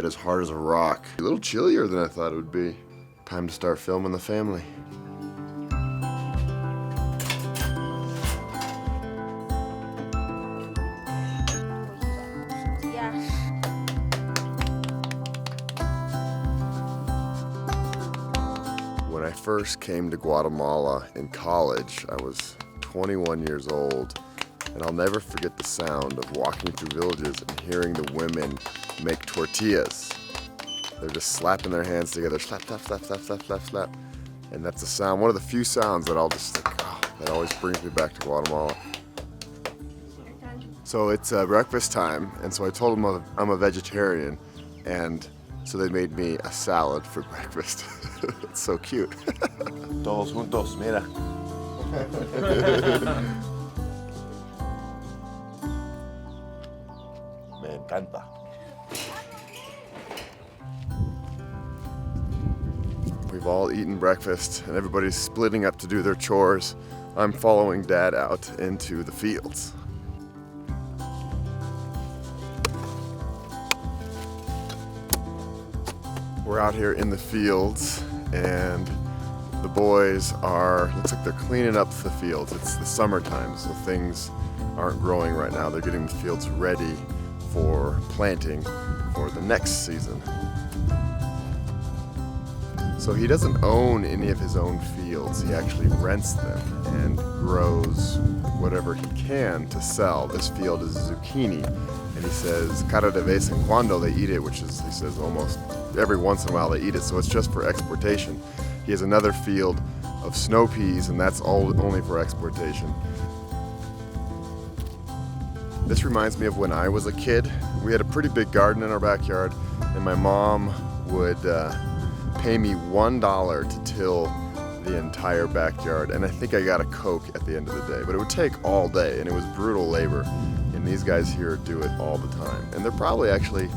bed as hard as a rock. A little chillier than I thought it would be. Time to start filming the family. When I first came to Guatemala in college, I was 21 years old, and I'll never forget the sound of walking through villages and hearing the women make tortillas. They're just slapping their hands together, slap, slap, slap, slap, slap, slap, slap. And that's a sound, one of the few sounds that I'll just like, oh, that always brings me back to Guatemala. So it's breakfast time, and so I told them I'm a vegetarian, and so they made me a salad for breakfast. It's so cute. Todos juntos, mira. Me encanta. We've all eaten breakfast and everybody's splitting up to do their chores. I'm following Dad out into the fields. We're out here in the fields and the boys looks like they're cleaning up the fields. It's the summertime, so things aren't growing right now. They're getting the fields ready for planting for the next season. So he doesn't own any of his own fields. He actually rents them and grows whatever he can to sell. This field is zucchini, and he says cada de vez en cuando they eat it, which is, he says, almost every once in a while they eat it, so it's just for exportation. He has another field of snow peas, and that's only for exportation. This reminds me of when I was a kid. We had a pretty big garden in our backyard, and my mom would pay me $1 to till the entire backyard, and I think I got a Coke at the end of the day, but it would take all day, and it was brutal labor, and these guys here do it all the time, and they're probably actually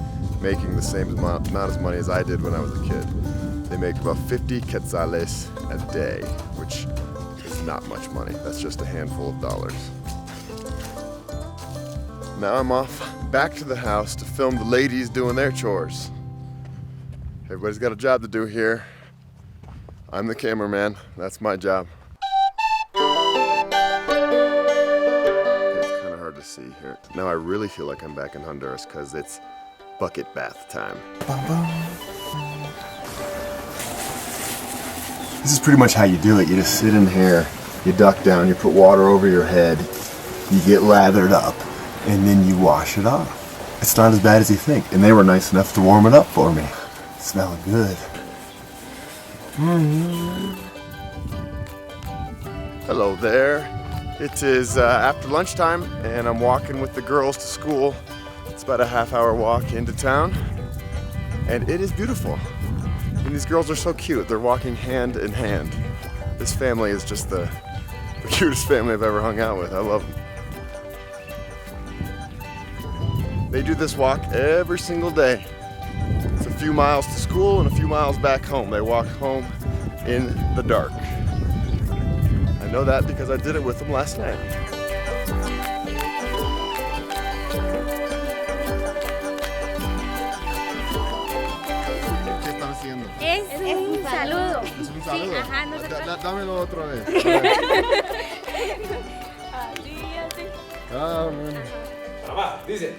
making the same amount of money as I did when I was a kid. They make about 50 quetzales a day, which is not much money. That's just a handful of dollars. Now I'm off back to the house to film the ladies doing their chores. Everybody's got a job to do here. I'm the cameraman. That's my job. Okay, it's kind of hard to see here. Now I really feel like I'm back in Honduras because it's bucket bath time. This is pretty much how you do it. You just sit in here, you duck down, you put water over your head, you get lathered up, and then you wash it off. It's not as bad as you think. And they were nice enough to warm it up for me. Smelling good. Hello there. It is after lunchtime and I'm walking with the girls to school. It's about a half-hour walk into town and it is beautiful. And these girls are so cute. They're walking hand in hand. This family is just the cutest family I've ever hung out with. I love them. They do this walk every single day. It's a few miles to school and a few miles back home. They walk home in the dark. I know that because I did it with them last night. ¿Qué están haciendo? Es un saludo. ¿Es un saludo? Sí, ajá, nosotros... Dámelo otra vez. Ah, bueno. Mamá, dice,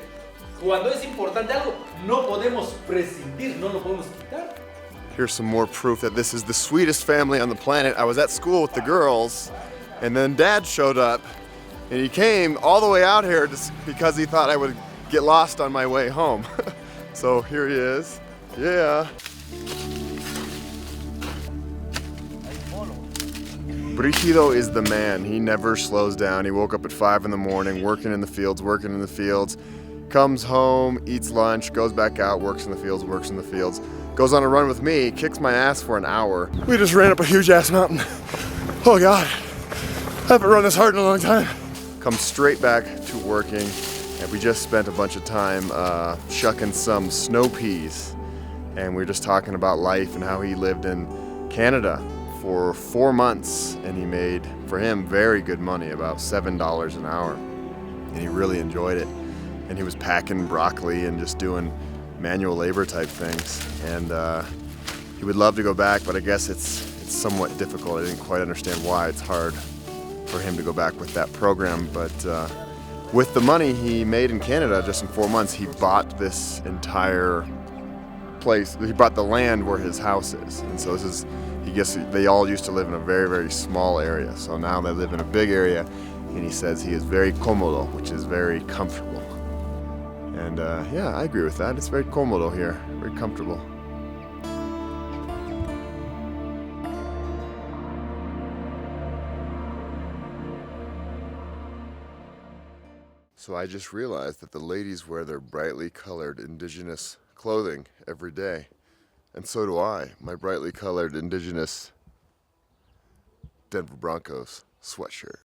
cuando es importante algo, no podemos prescindir, no lo podemos quitar. Here's some more proof that this is the sweetest family on the planet. I was at school with the girls, and then Dad showed up, and he came all the way out here just because he thought I would get lost on my way home. So here he is. Yeah. Burrito is the man. He never slows down. He woke up at 5 in the morning, working in the fields, comes home, eats lunch, goes back out, works in the fields, goes on a run with me, kicks my ass for an hour. We just ran up a huge ass mountain. Oh God, I haven't run this hard in a long time. Comes straight back to working, and we just spent a bunch of time shucking some snow peas. And we were just talking about life and how he lived in Canada for 4 months, and he made, for him, very good money, about $7 an hour. And he really enjoyed it. And he was packing broccoli and just doing manual labor type things. And he would love to go back, but I guess it's somewhat difficult. I didn't quite understand why it's hard for him to go back with that program, but with the money he made in Canada just in 4 months, he bought this entire place. He bought the land where his house is, and so this is, he guess they all used to live in a very, very small area, so now they live in a big area, and he says he is very cómodo, which is very comfortable. And yeah, I agree with that. It's very cómodo here, very comfortable. So I just realized that the ladies wear their brightly colored indigenous clothing every day. And so do I, my brightly colored indigenous Denver Broncos sweatshirt.